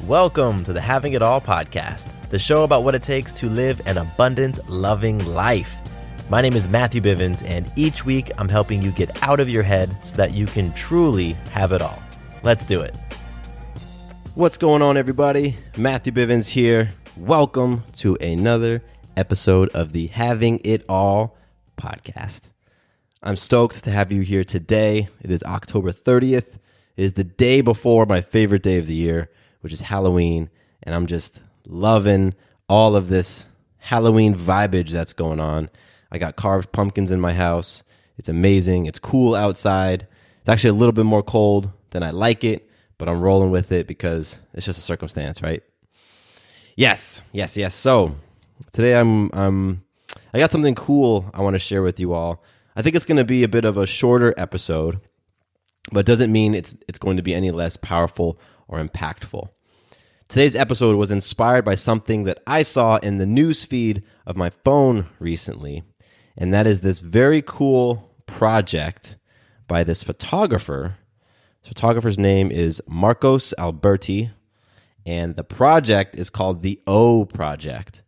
Welcome to the Having It All podcast, the show about what it takes to live an abundant, loving life. My name is Matthew Bivens, and each week I'm helping you get out of your head so that you can truly have it all. Let's do it. What's going on, everybody? Matthew Bivens here. Welcome to another episode of the Having It All podcast. I'm stoked to have you here today. It is October 30th. It is the day before my favorite day of the year, which is Halloween, and I'm just loving all of this Halloween vibage that's going on. I got carved pumpkins in my house. It's amazing. It's cool outside. It's actually a little bit more cold than I like it, but I'm rolling with it because it's just a circumstance, right? Yes. So today I got something cool I want to share with you all. I think it's going to be a bit of a shorter episode, but it doesn't mean it's going to be any less powerful or impactful. Today's episode was inspired by something that I saw in the news feed of my phone recently, and that is this very cool project by this photographer. This photographer's name is Marcos Alberti, and the project is called the O Project.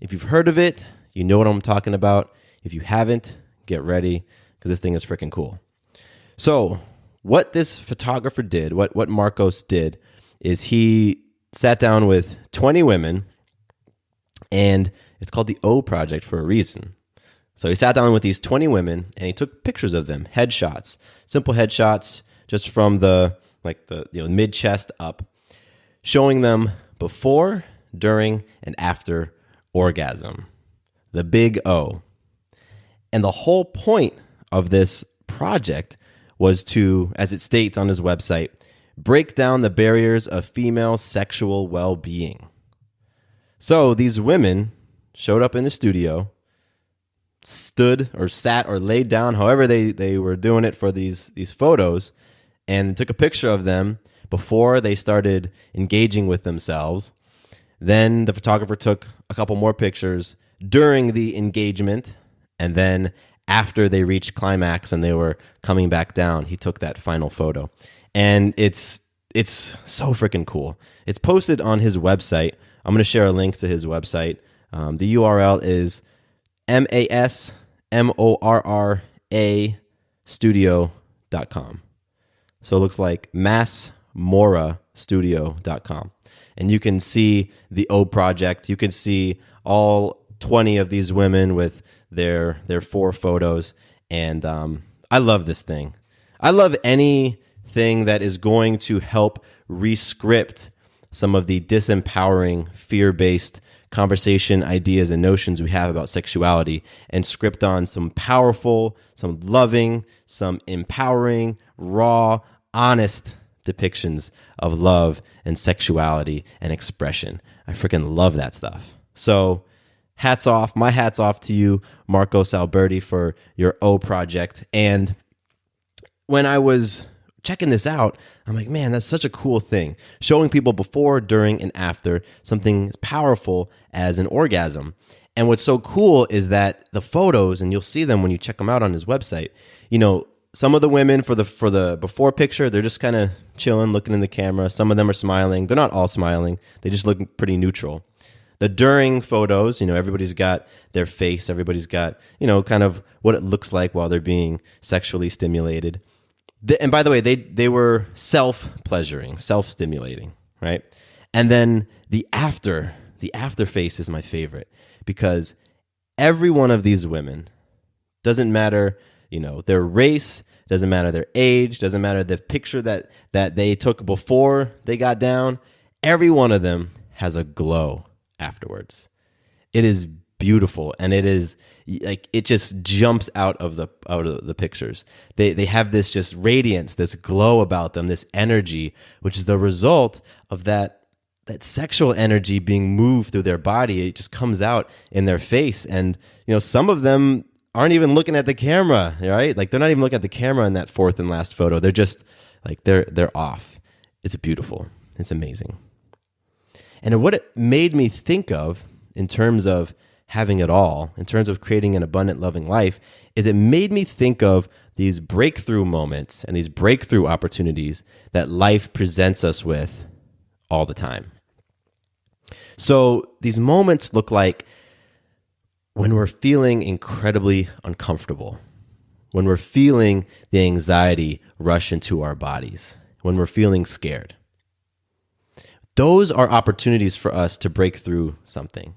If you've heard of it, you know what I'm talking about. If you haven't, get ready, because this thing is freaking cool. So what this photographer did, what Marcos did, is he sat down with 20 women, and it's called the O Project for a reason. So he sat down with these 20 women, and he took pictures of them, headshots, simple headshots, just from the mid-chest up, showing them before, during, and after orgasm, the big O. And the whole point of this project was to, as it states on his website, break down the barriers of female sexual well-being. So these women showed up in the studio, stood or sat or laid down, however they were doing it for these photos, and took a picture of them before they started engaging with themselves. Then the photographer took a couple more pictures during the engagement, and then after they reached climax and they were coming back down, he took that final photo. And it's so freaking cool. It's posted on his website. I'm going to share a link to his website. The URL is masmorra studio.com. So it looks like massmorastudio.com. And you can see the O Project. You can see all 20 of these women with their 4 photos. And I love this thing. I love anything that is going to help rescript some of the disempowering, fear-based conversation ideas and notions we have about sexuality, and script on some powerful, some loving, some empowering, raw, honest depictions of love and sexuality and expression. I freaking love that stuff. So my hat's off to you, Marcos Alberti, for your O Project. And when I was checking this out, I'm like, man, that's such a cool thing. Showing people before, during, and after something as powerful as an orgasm. And what's so cool is that the photos, and you'll see them when you check them out on his website, some of the women for the before picture, they're just kind of chilling, looking in the camera. Some of them are smiling. They're not all smiling. They just look pretty neutral. The during photos, everybody's got their face. Everybody's got, kind of what it looks like while they're being sexually stimulated. And by the way, they were self-pleasuring, self-stimulating, right? And then the after face is my favorite, because every one of these women, doesn't matter, their race, doesn't matter their age, doesn't matter the picture that they took before they got down, every one of them has a glow afterwards. It is beautiful, and it is like it just jumps out of the pictures. They have this just radiance, this glow about them, this energy, which is the result of that sexual energy being moved through their body. It just comes out in their face, and some of them aren't even looking at the camera, right? Like they're not even looking at the camera in that fourth and last photo. They're just like they're off. It's beautiful. It's amazing. And what it made me think of in terms of having it all, in terms of creating an abundant, loving life, is it made me think of these breakthrough moments and these breakthrough opportunities that life presents us with all the time. So these moments look like when we're feeling incredibly uncomfortable, when we're feeling the anxiety rush into our bodies, when we're feeling scared. Those are opportunities for us to break through something,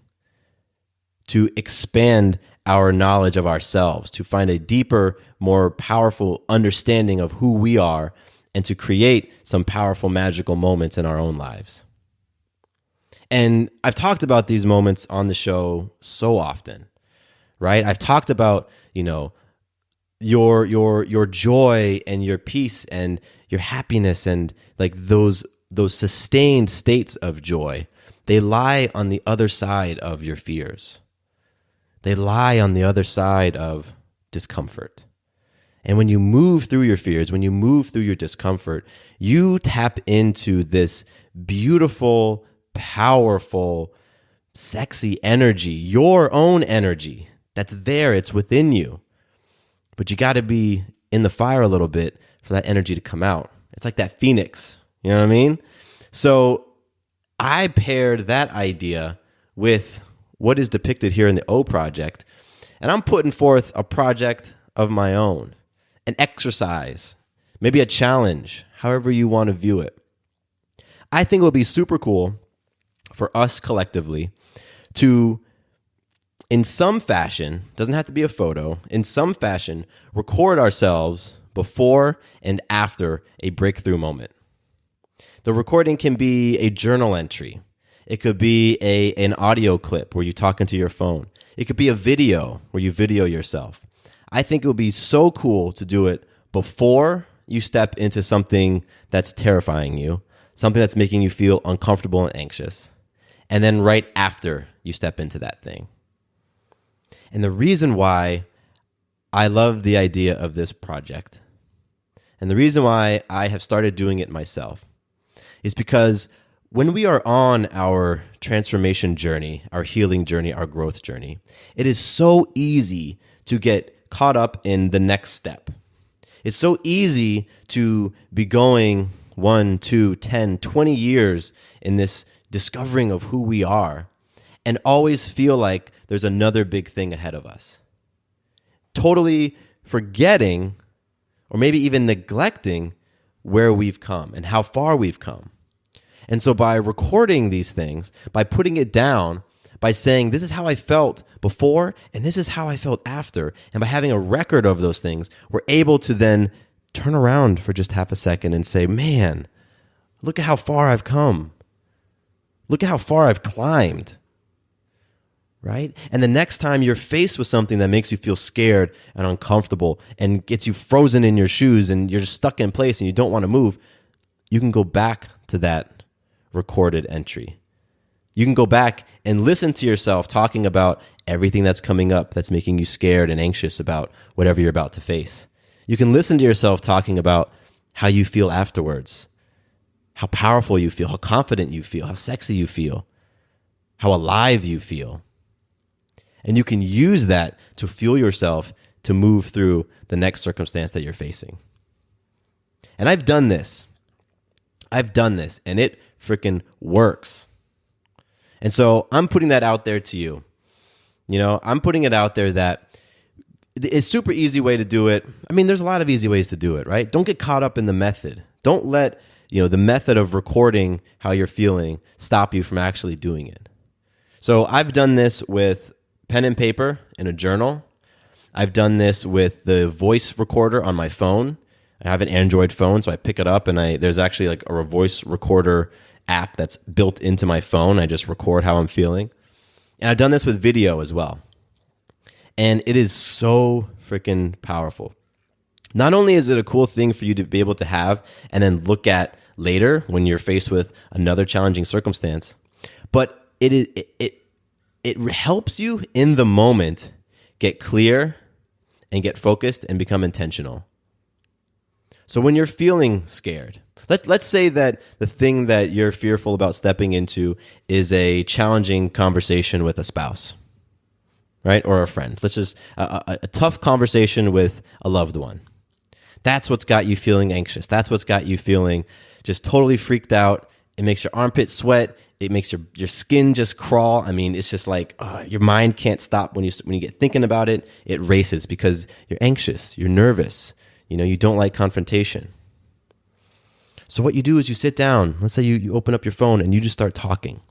to expand our knowledge of ourselves, to find a deeper, more powerful understanding of who we are, and to create some powerful, magical moments in our own lives. And I've talked about these moments on the show so often, right? I've talked about, your joy and your peace and your happiness and like those sustained states of joy. They lie on the other side of your fears. They lie on the other side of discomfort. And when you move through your fears, when you move through your discomfort, you tap into this beautiful, powerful, sexy energy, your own energy that's there. It's within you. But you got to be in the fire a little bit for that energy to come out. It's like that phoenix. You know what I mean? So I paired that idea with what is depicted here in the O Project, and I'm putting forth a project of my own, an exercise, maybe a challenge, however you want to view it. I think it would be super cool for us collectively to, in some fashion, doesn't have to be a photo, in some fashion, record ourselves before and after a breakthrough moment. The recording can be a journal entry. It could be an audio clip where you talk into your phone. It could be a video where you video yourself. I think it would be so cool to do it before you step into something that's terrifying you, something that's making you feel uncomfortable and anxious, and then right after you step into that thing. And the reason why I love the idea of this project, and the reason why I have started doing it myself, is because when we are on our transformation journey, our healing journey, our growth journey, it is so easy to get caught up in the next step. It's so easy to be going 1, 2, 10, 20 years in this discovering of who we are and always feel like there's another big thing ahead of us. Totally forgetting or maybe even neglecting where we've come and how far we've come. And so by recording these things, by putting it down, by saying this is how I felt before and this is how I felt after, and by having a record of those things, we're able to then turn around for just half a second and say, man, look at how far I've come. Look at how far I've climbed. Right? And the next time you're faced with something that makes you feel scared and uncomfortable and gets you frozen in your shoes and you're just stuck in place and you don't want to move, you can go back to that recorded entry. You can go back and listen to yourself talking about everything that's coming up that's making you scared and anxious about whatever you're about to face. You can listen to yourself talking about how you feel afterwards, how powerful you feel, how confident you feel, how sexy you feel, how alive you feel. And you can use that to fuel yourself to move through the next circumstance that you're facing. And I've done this, and it freaking works. And so I'm putting that out there to you. I'm putting it out there that it's a super easy way to do it. I mean, there's a lot of easy ways to do it, right? Don't get caught up in the method. Don't let, the method of recording how you're feeling stop you from actually doing it. So I've done this with pen and paper in a journal. I've done this with the voice recorder on my phone. I have an Android phone, so I pick it up and there's actually like a voice recorder app that's built into my phone. I just record how I'm feeling. And I've done this with video as well. And it is so freaking powerful. Not only is it a cool thing for you to be able to have and then look at later when you're faced with another challenging circumstance, but it helps you in the moment get clear and get focused and become intentional. So when you're feeling scared, let's say that the thing that you're fearful about stepping into is a challenging conversation with a spouse, right? Or a friend. Let's just a tough conversation with a loved one. That's what's got you feeling anxious. That's what's got you feeling just totally freaked out It makes your armpits sweat. It makes your skin just crawl. I mean, it's just like your mind can't stop when you get thinking about it. It races because you're anxious, you're nervous. You don't like confrontation. So what you do is you sit down. Let's say you open up your phone and you just start talking.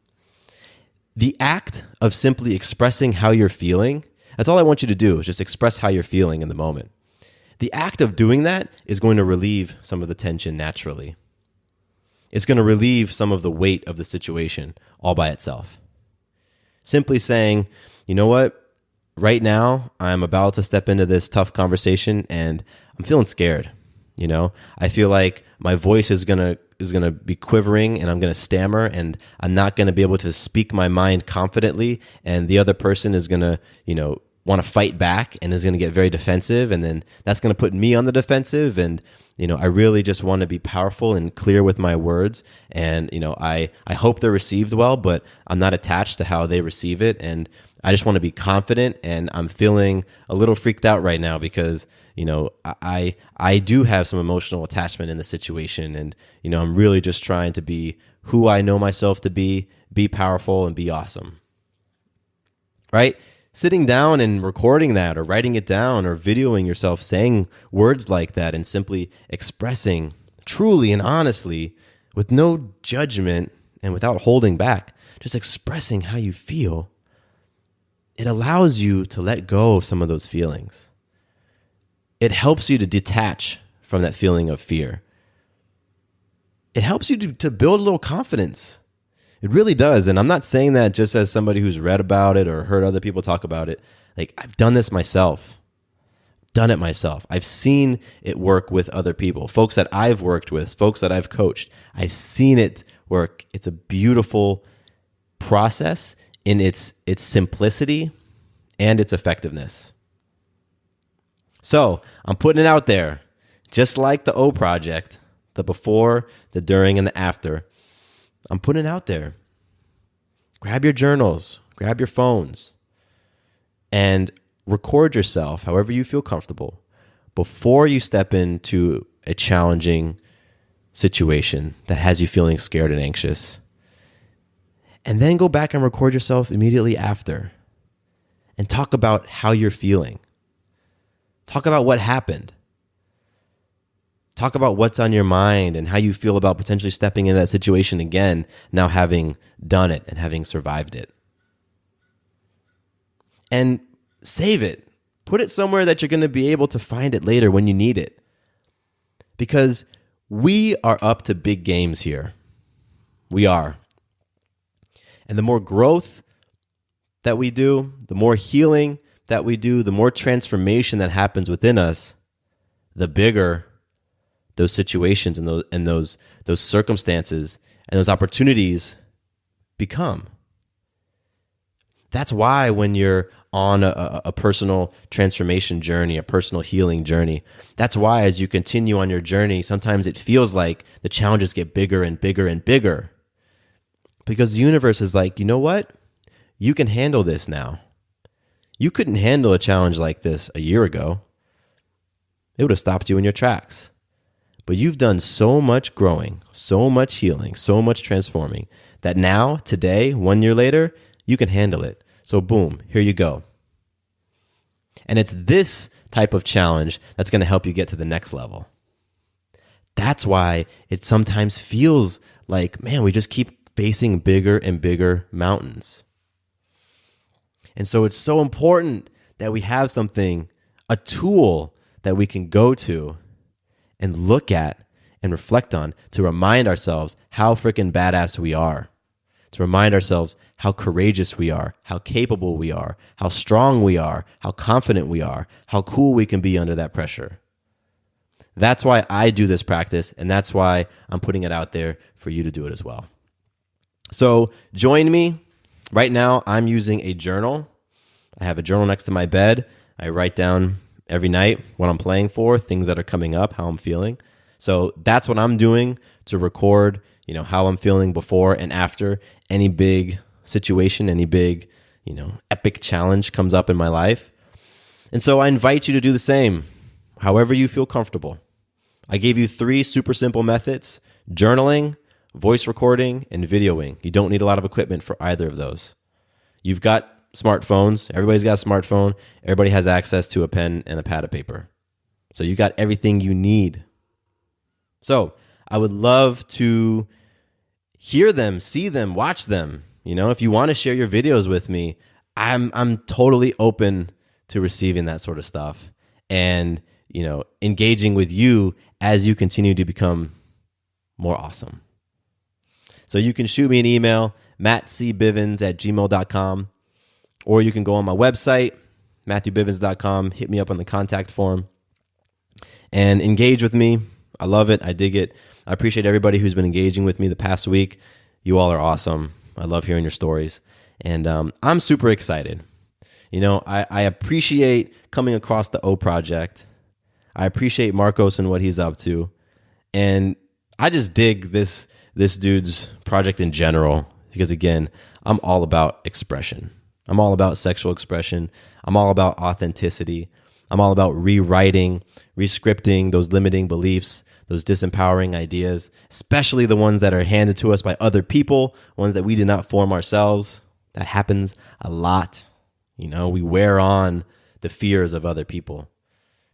The act of simply expressing how you're feeling, that's all I want you to do, is just express how you're feeling in the moment. The act of doing that is going to relieve some of the tension naturally. It's going to relieve some of the weight of the situation all by itself. Simply saying, you know what? Right now, I'm about to step into this tough conversation and I'm feeling scared. I feel like my voice is going to be quivering and I'm going to stammer and I'm not going to be able to speak my mind confidently, and the other person is going to, want to fight back and is going to get very defensive, and then that's going to put me on the defensive, and I really just want to be powerful and clear with my words, and I hope they're received well, but I'm not attached to how they receive it, and I just want to be confident, and I'm feeling a little freaked out right now because I do have some emotional attachment in the situation, and I'm really just trying to be who I know myself to be powerful and be awesome. Right? Sitting down and recording that or writing it down or videoing yourself saying words like that and simply expressing truly and honestly with no judgment and without holding back, just expressing how you feel, it allows you to let go of some of those feelings. It helps you to detach from that feeling of fear. It helps you to build a little confidence. It really does. And I'm not saying that just as somebody who's read about it or heard other people talk about it. Like, I've done this myself. Done it myself. I've seen it work with other people, folks that I've worked with, folks that I've coached. I've seen it work. It's a beautiful process in its simplicity and its effectiveness. So I'm putting it out there, just like the O Project, the before, the during, and the after. I'm putting it out there. Grab your journals, grab your phones, and record yourself however you feel comfortable before you step into a challenging situation that has you feeling scared and anxious. And then go back and record yourself immediately after and talk about how you're feeling. Talk about what happened. Talk about what's on your mind and how you feel about potentially stepping into that situation again, now having done it and having survived it. And save it. Put it somewhere that you're going to be able to find it later when you need it. Because we are up to big games here. We are. And the more growth that we do, the more healing that we do, the more transformation that happens within us, the bigger those situations and those circumstances and those opportunities become. That's why when you're on a personal transformation journey, a personal healing journey, that's why as you continue on your journey, sometimes it feels like the challenges get bigger and bigger and bigger. Because the universe is like, you know what? You can handle this now. You couldn't handle a challenge like this a year ago. It would have stopped you in your tracks. But you've done so much growing, so much healing, so much transforming that now, today, 1 year later, you can handle it. So boom, here you go. And it's this type of challenge that's going to help you get to the next level. That's why it sometimes feels like, man, we just keep facing bigger and bigger mountains. And so it's so important that we have something, a tool that we can go to and look at and reflect on to remind ourselves how freaking badass we are, to remind ourselves how courageous we are, how capable we are, how strong we are, how confident we are, how cool we can be under that pressure. That's why I do this practice, and that's why I'm putting it out there for you to do it as well. So join me. Right now, I'm using a journal. I have a journal next to my bed. I write down every night what I'm playing for, things that are coming up, how I'm feeling. So that's what I'm doing to record, how I'm feeling before and after any big situation, any big, epic challenge comes up in my life. And so I invite you to do the same, however you feel comfortable. I gave you 3 super simple methods: journaling, voice recording and videoing. You don't need a lot of equipment for either of those. You've got smartphones. Everybody's got a smartphone. Everybody has access to a pen and a pad of paper. So you got everything you need. So I would love to hear them, see them, watch them. If you want to share your videos with me, I'm totally open to receiving that sort of stuff and, engaging with you as you continue to become more awesome. So you can shoot me an email, mattcbivens@gmail.com, or you can go on my website, matthewbivens.com, hit me up on the contact form and engage with me. I love it. I dig it. I appreciate everybody who's been engaging with me the past week. You all are awesome. I love hearing your stories. And I'm super excited. I appreciate coming across the O Project. I appreciate Marcos and what he's up to. And I just dig this dude's project in general because, again, I'm all about expression. I'm all about sexual expression. I'm all about authenticity. I'm all about rewriting, rescripting those limiting beliefs, those disempowering ideas, especially the ones that are handed to us by other people, ones that we did not form ourselves. That happens a lot. We wear on the fears of other people,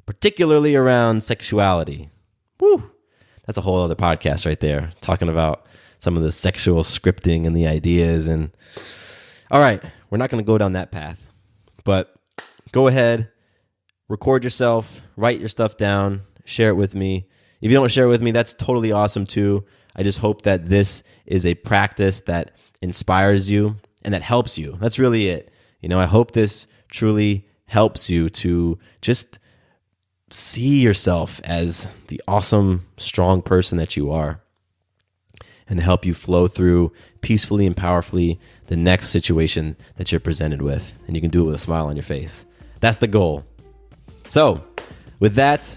particularly around sexuality. Woo! That's a whole other podcast right there, talking about some of the sexual scripting and the ideas. And all right, we're not going to go down that path, but go ahead, record yourself, write your stuff down, share it with me. If you don't share it with me, that's totally awesome too. I just hope that this is a practice that inspires you and that helps you. That's really it. I hope this truly helps you to just see yourself as the awesome, strong person that you are and help you flow through peacefully and powerfully the next situation that you're presented with. And you can do it with a smile on your face. That's the goal. So with that,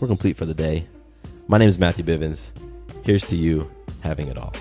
we're complete for the day. My name is Matthew Bivens. Here's to you having it all.